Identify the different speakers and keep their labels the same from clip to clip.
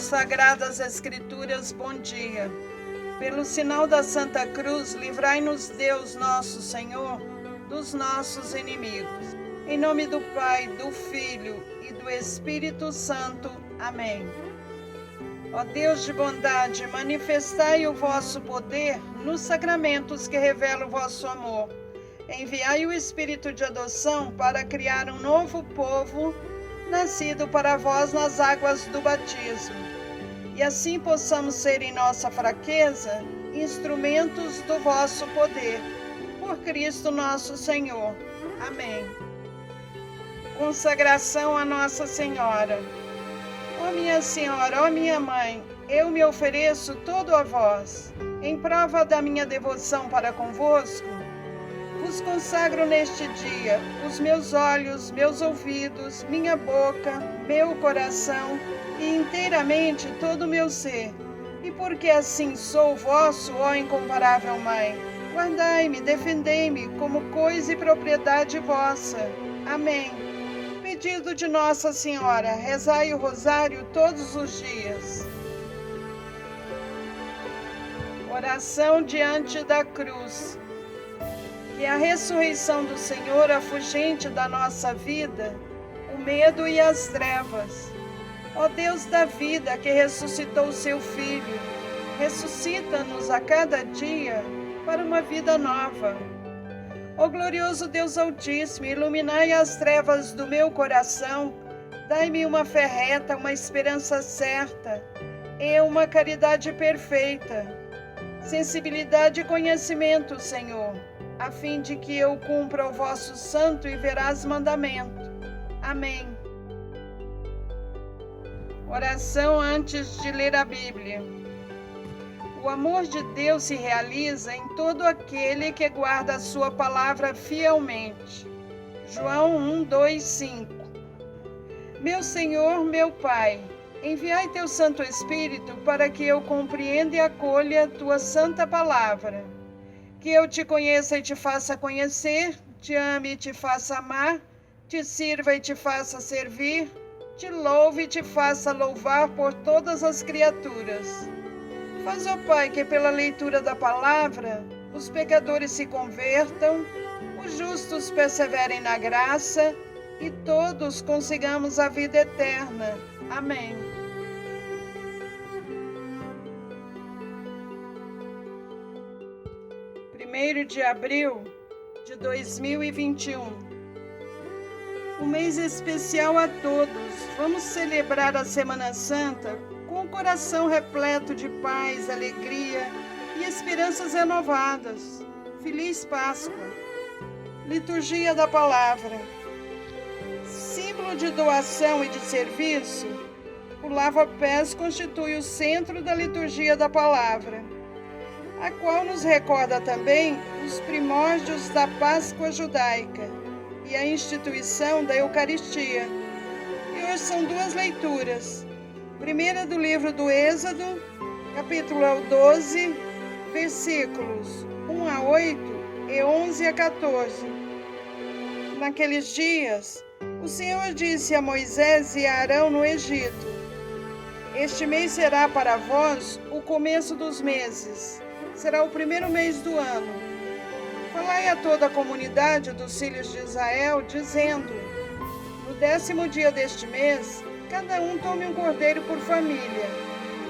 Speaker 1: Sagradas Escrituras, bom dia. Pelo sinal da Santa Cruz, livrai-nos Deus nosso Senhor dos nossos inimigos. Em nome do Pai, do Filho e do Espírito Santo. Amém. Ó Deus de bondade, manifestai o vosso poder nos sacramentos que revelam o vosso amor. Enviai o Espírito de adoção para criar um novo povo, nascido para vós nas águas do batismo. E assim possamos ser em nossa fraqueza instrumentos do vosso poder. Por Cristo nosso Senhor. Amém. Consagração a Nossa Senhora. Ó minha Senhora, ó minha Mãe, eu me ofereço todo a vós. Em prova da minha devoção para convosco, vos consagro neste dia os meus olhos, meus ouvidos, minha boca, meu coração e inteiramente todo o meu ser. E porque assim sou vosso, ó incomparável Mãe, guardai-me, defendei-me como coisa e propriedade vossa. Amém. Pedido de Nossa Senhora, rezai o rosário todos os dias. Oração diante da cruz. Que a ressurreição do Senhor afugente da nossa vida o medo e as trevas. Ó Deus da vida, que ressuscitou o seu Filho, ressuscita-nos a cada dia para uma vida nova. Ó glorioso Deus Altíssimo, iluminai as trevas do meu coração, dai-me uma fé reta, uma esperança certa e uma caridade perfeita, sensibilidade e conhecimento, Senhor, a fim de que eu cumpra o vosso santo e veraz mandamento. Amém. Oração antes de ler a Bíblia. O amor de Deus se realiza em todo aquele que guarda a sua palavra fielmente. João 1, 2, 5. Meu Senhor, meu Pai, enviai teu Santo Espírito para que eu compreenda e acolha tua santa palavra. Que eu te conheça e te faça conhecer, te ame e te faça amar, te sirva e te faça servir, te louve e te faça louvar por todas as criaturas. Faz, ó Pai, que pela leitura da palavra os pecadores se convertam, os justos perseverem na graça e todos consigamos a vida eterna. Amém. Primeiro de abril de 2021. Um mês especial a todos. Vamos celebrar a Semana Santa com o coração repleto de paz, alegria e esperanças renovadas. Feliz Páscoa. Liturgia da Palavra. Símbolo de doação e de serviço, o lava-pés constitui o centro da liturgia da Palavra, a qual nos recorda também os primórdios da Páscoa judaica e a instituição da Eucaristia. E hoje são duas leituras. Primeira do livro do Êxodo, capítulo 12, versículos 1 a 8 e 11 a 14. Naqueles dias, o Senhor disse a Moisés e a Arão no Egito: Este mês será para vós o começo dos meses. Será o primeiro mês do ano. Falai a toda a comunidade dos filhos de Israel, dizendo: No 10º dia deste mês, cada um tome um cordeiro por família,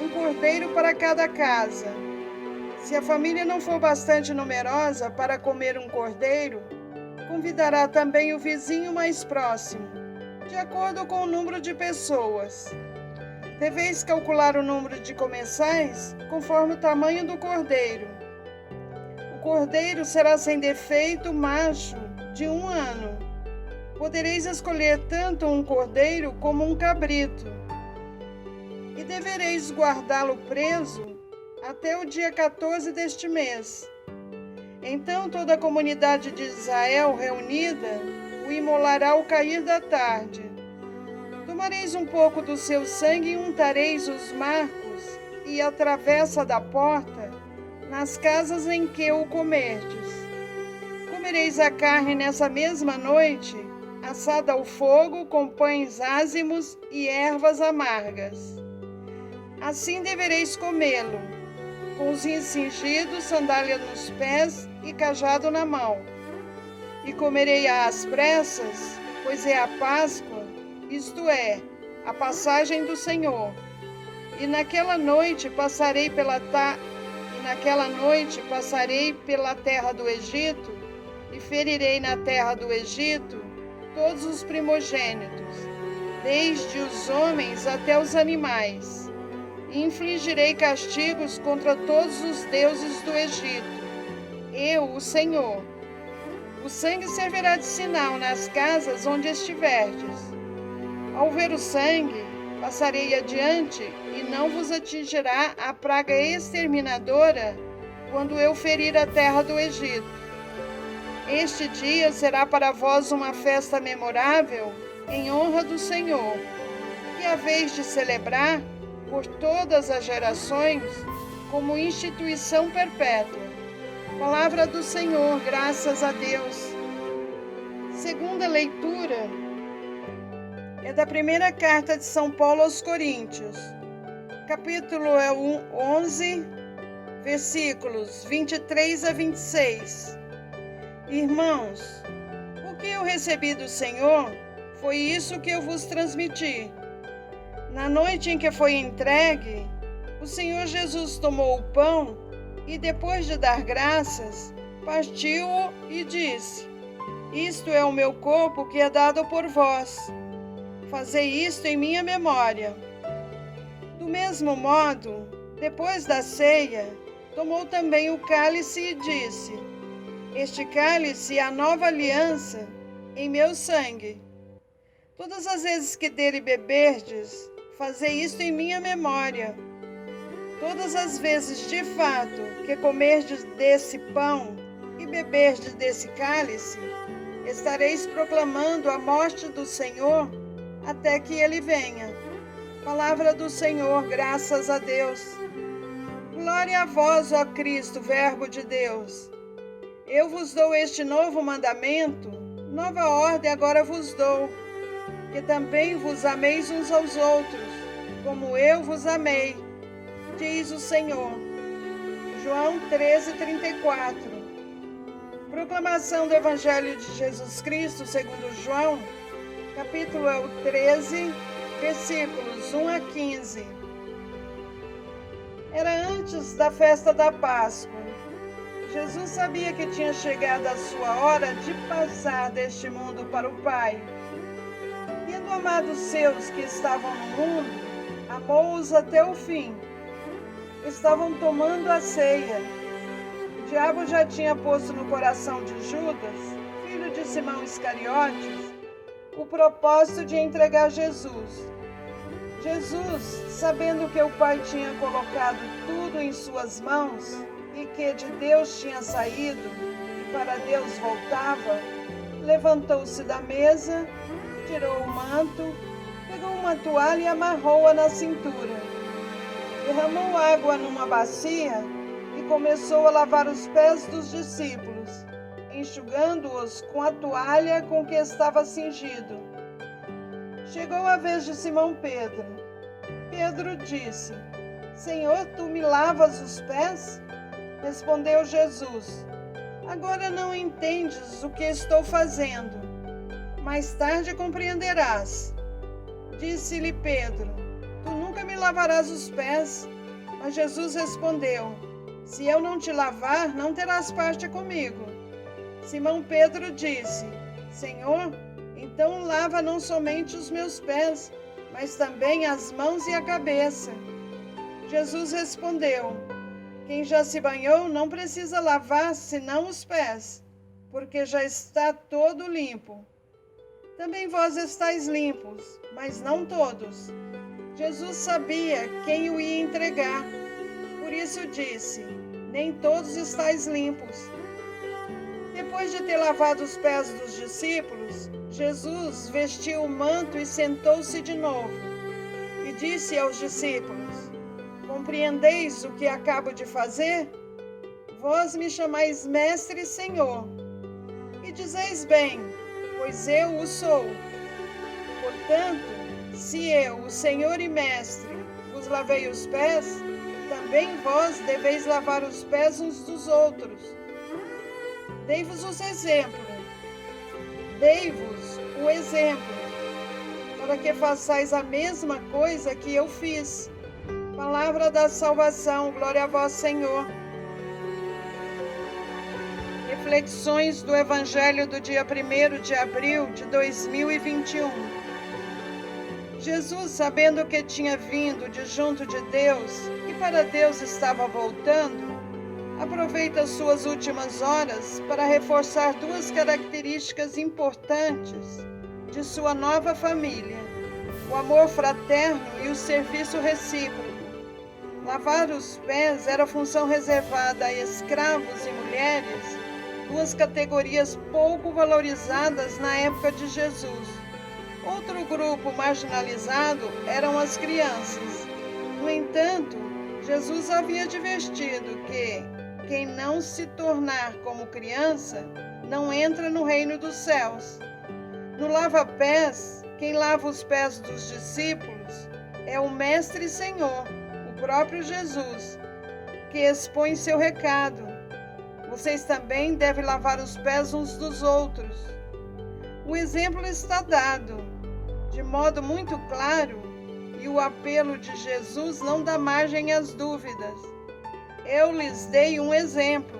Speaker 1: um cordeiro para cada casa. Se a família não for bastante numerosa para comer um cordeiro, convidará também o vizinho mais próximo, de acordo com o número de pessoas. Deveis calcular o número de comensais conforme o tamanho do cordeiro. O cordeiro será sem defeito, macho, de 1 ano. Podereis escolher tanto um cordeiro como um cabrito. E devereis guardá-lo preso até o dia 14 deste mês. Então toda a comunidade de Israel reunida o imolará ao cair da tarde. Tomareis um pouco do seu sangue e untareis os marcos e a travessa da porta nas casas em que o comerdes. Comereis a carne nessa mesma noite, assada ao fogo com pães ázimos e ervas amargas. assim devereis comê-lo, com os cingidos, sandália nos pés e cajado na mão. E comerei às pressas, pois é a Páscoa, isto é, a passagem do Senhor. E naquela noite passarei pela terra do Egito, e ferirei na terra do Egito todos os primogênitos, desde os homens até os animais. E infligirei castigos contra todos os deuses do Egito. Eu, o Senhor. O sangue servirá de sinal nas casas onde estiverdes. Ao ver o sangue, passarei adiante, e não vos atingirá a praga exterminadora quando eu ferir a terra do Egito. Este dia será para vós uma festa memorável em honra do Senhor, que haveis de celebrar por todas as gerações como instituição perpétua. Palavra do Senhor, graças a Deus. Segunda leitura é da primeira carta de São Paulo aos Coríntios. Capítulo 11, versículos 23 a 26. Irmãos, o que eu recebi do Senhor foi isso que eu vos transmiti. Na noite em que foi entregue, o Senhor Jesus tomou o pão e, depois de dar graças, partiu-o e disse: Isto é o meu corpo que é dado por vós. Fazei isto em minha memória. Do mesmo modo, depois da ceia, tomou também o cálice e disse: Este cálice é a nova aliança em meu sangue. Todas as vezes que dele beberdes, fazei isto em minha memória. Todas as vezes, de fato, que comerdes desse pão e beberdes desse cálice, estareis proclamando a morte do Senhor até que ele venha. Palavra do Senhor, graças a Deus. Glória a vós, ó Cristo, Verbo de Deus. Eu vos dou este novo mandamento, nova ordem agora vos dou, que também vos ameis uns aos outros, como eu vos amei, diz o Senhor. João 13:34. Proclamação do Evangelho de Jesus Cristo segundo João, capítulo 13, versículos 1 a 15. Era antes da festa da Páscoa. Jesus sabia que tinha chegado a sua hora de passar deste mundo para o Pai. Tendo amado os seus que estavam no mundo, amou-os até o fim. Estavam tomando a ceia. O diabo já tinha posto no coração de Judas, filho de Simão Iscariotes, o propósito de entregar Jesus. Jesus, sabendo que o Pai tinha colocado tudo em suas mãos e que de Deus tinha saído e para Deus voltava, levantou-se da mesa, tirou o manto, pegou uma toalha e amarrou-a na cintura. Derramou água numa bacia e começou a lavar os pés dos discípulos, enxugando-os com a toalha com que estava cingido. Chegou a vez de Simão Pedro. Pedro disse: Senhor, tu me lavas os pés? Respondeu Jesus: Agora não entendes o que estou fazendo. Mais tarde compreenderás. Disse-lhe Pedro: Tu nunca me lavarás os pés. Mas Jesus respondeu: Se eu não te lavar, não terás parte comigo. Simão Pedro disse: Senhor, então lava não somente os meus pés, mas também as mãos e a cabeça. Jesus respondeu: Quem já se banhou não precisa lavar senão os pés, porque já está todo limpo. Também vós estáis limpos, mas não todos. Jesus sabia quem o ia entregar, por isso disse: Nem todos estáis limpos. Depois de ter lavado os pés dos discípulos, Jesus vestiu o manto e sentou-se de novo. E disse aos discípulos: Compreendeis o que acabo de fazer? Vós me chamais Mestre e Senhor. E dizeis bem, pois eu o sou. Portanto, se eu, o Senhor e Mestre, vos vos lavei os pés, também vós deveis lavar os pés uns dos outros. Dei-vos o exemplo, para que façais a mesma coisa que eu fiz. Palavra da salvação, glória a vós, Senhor. Reflexões do Evangelho do dia 1º de abril de 2021. Jesus, sabendo que tinha vindo de junto de Deus e para Deus estava voltando, aproveita as suas últimas horas para reforçar duas características importantes de sua nova família: o amor fraterno e o serviço recíproco. Lavar os pés era função reservada a escravos e mulheres, duas categorias pouco valorizadas na época de Jesus. Outro grupo marginalizado eram as crianças. No entanto, Jesus havia advertido que quem não se tornar como criança não entra no reino dos céus. No lava-pés, quem lava os pés dos discípulos é o Mestre e Senhor, o próprio Jesus, que expõe seu recado. Vocês também devem lavar os pés uns dos outros. O exemplo está dado de modo muito claro e o apelo de Jesus não dá margem às dúvidas. Eu lhes dei um exemplo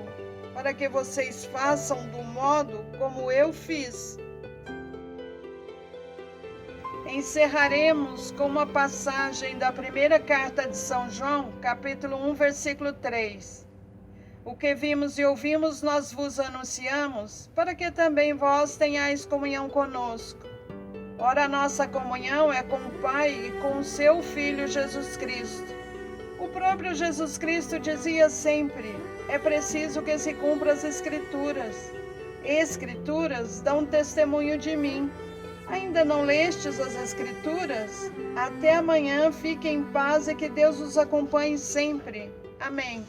Speaker 1: para que vocês façam do modo como eu fiz. Encerraremos com uma passagem da primeira carta de São João, capítulo 1, versículo 3. O que vimos e ouvimos nós vos anunciamos, para que também vós tenhais comunhão conosco. Ora, a nossa comunhão é com o Pai e com o seu Filho Jesus Cristo. O próprio Jesus Cristo dizia sempre: é preciso que se cumpra as Escrituras. Escrituras dão testemunho de mim. Ainda não lestes as Escrituras? Até amanhã, fiquem em paz e que Deus os acompanhe sempre. Amém.